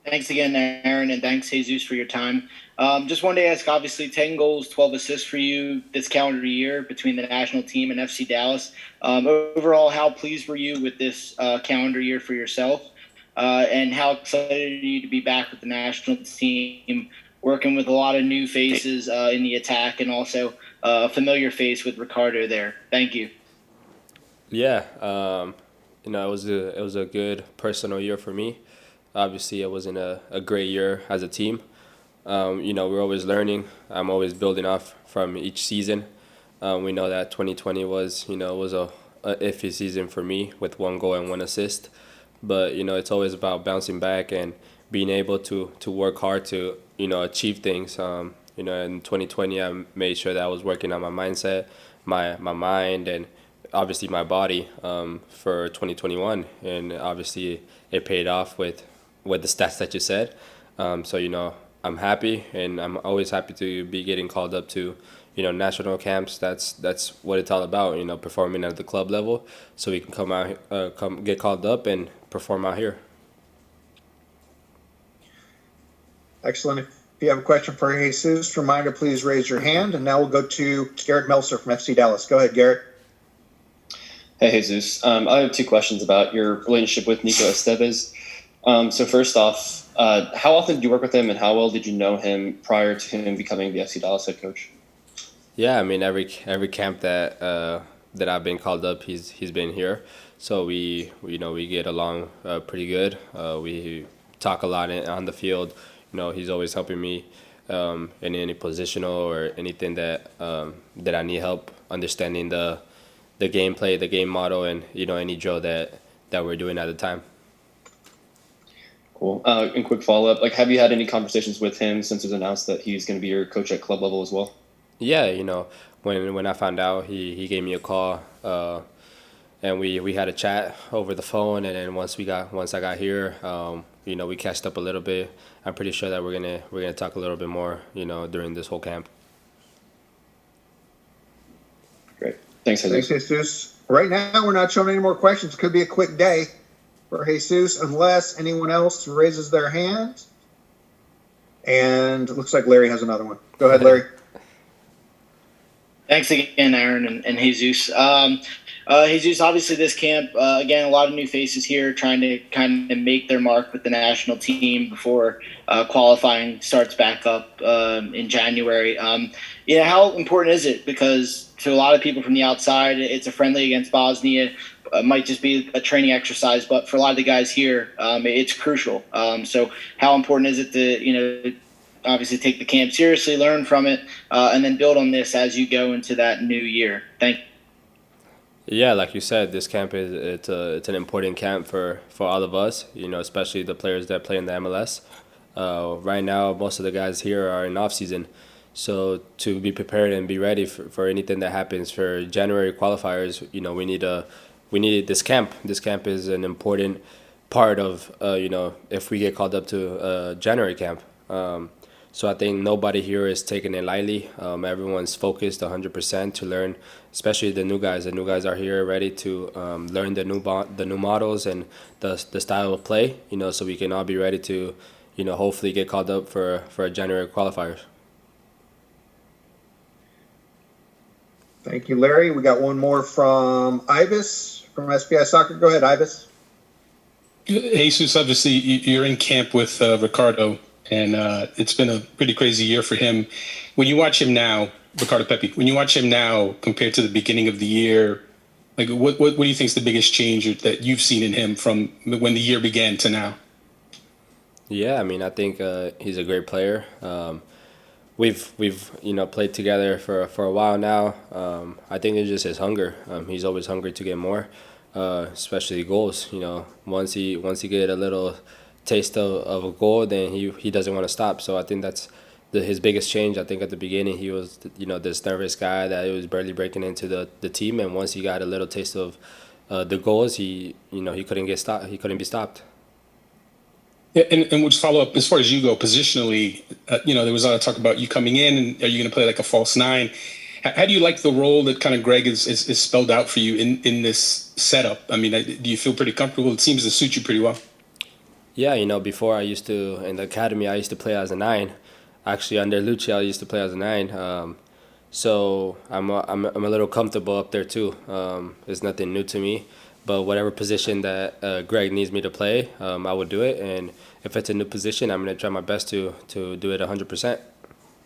Thanks again, Aaron, and thanks, Jesus, for your time. Just wanted to ask, obviously, 10 goals, 12 assists for you this calendar year between the national team and FC Dallas. Overall, how pleased were you with this calendar year for yourself? And how excited are you to be back with the national team, working with a lot of new faces in the attack and also a familiar face with Ricardo there? Thank you. Yeah, it was a good personal year for me. Obviously, it wasn't a great year as a team. We're always learning. I'm always building off from each season. We know that 2020 was a iffy season for me with one goal and one assist. But it's always about bouncing back and being able to work hard to achieve things. In 2020, I made sure that I was working on my mindset, my mind, and obviously my body for 2021, and obviously it paid off with the stats that you said. So I'm happy, and I'm always happy to be getting called up to national camps. That's what it's all about. Performing at the club level, so we can come out, come get called up and perform out here. Excellent. If you have a question for Jesus, reminder, please raise your hand. And now we'll go to Garrett Melser from FC Dallas. Go ahead, Garrett. Hey, Jesus. I have two questions about your relationship with Nico Estevez. So first off, how often did you work with him, and how well did you know him prior to him becoming the FC Dallas head coach? Yeah, I mean every camp that I've been called up, he's been here, so we get along pretty good. We talk a lot on the field. He's always helping me in any positional or anything that I need help understanding the gameplay, the game model, and any drill that we're doing at the time. Cool. And quick follow up, like, have you had any conversations with him since it was announced that he's going to be your coach at club level as well? Yeah, when I found out, he gave me a call, and we had a chat over the phone, and then once I got here, we catched up a little bit. I'm pretty sure that we're gonna talk a little bit more, during this whole camp. Great. Thanks, Jesus. Thanks, Jesus. Right now, we're not showing any more questions. Could be a quick day for Jesus, unless anyone else raises their hand. And it looks like Larry has another one. Go ahead, Larry. Thanks again, Aaron and Jesus. Jesus, obviously this camp, again, a lot of new faces here trying to kind of make their mark with the national team before qualifying starts back up in January. How important is it? Because to a lot of people from the outside, it's a friendly against Bosnia. Might just be a training exercise, but for a lot of the guys here, it's crucial. So how important is it to, obviously take the camp seriously, learn from it, and then build on this as you go into that new year? Thank you. Yeah, like you said, this camp it's an important camp for all of us. Especially the players that play in the MLS. Right now, most of the guys here are in off season, so to be prepared and be ready for anything that happens for January qualifiers, we need this camp. This camp is an important part of if we get called up to January camp. So I think nobody here is taking it lightly. Everyone's focused 100% to learn, especially the new guys. The new guys are here ready to learn the new models and the style of play. So we can all be ready to, hopefully get called up for January qualifiers. Thank you, Larry. We got one more from Ibis from SBI Soccer. Go ahead, Ibis. Jesus, obviously you're in camp with Ricardo, and it's been a pretty crazy year for him. When you watch him now, Ricardo Pepi, when you watch him now compared to the beginning of the year, like what do you think is the biggest change that you've seen in him from when the year began to now? Yeah, I mean, I think he's a great player. We've played together for a while now. I think it's just his hunger. He's always hungry to get more, especially goals. Once he get a little taste of a goal, then he doesn't want to stop. So I think that's his biggest change. I think at the beginning he was this nervous guy that was barely breaking into the team, and once he got a little taste of the goals, he couldn't get stopped. He couldn't be stopped. Yeah, and we'll just follow up as far as you go positionally. There was a lot of talk about you coming in, and are you going to play like a false nine? How do you like the role that kind of Greg is spelled out for you in this setup? I mean, do you feel pretty comfortable? It seems to suit you pretty well. Yeah, before I used to in the academy, I used to play as a nine. Actually, under Lucia, I used to play as a nine. So I'm a little comfortable up there too. It's nothing new to me, but whatever position that Greg needs me to play, I would do it. And if it's a new position, I'm gonna try my best to do it 100%.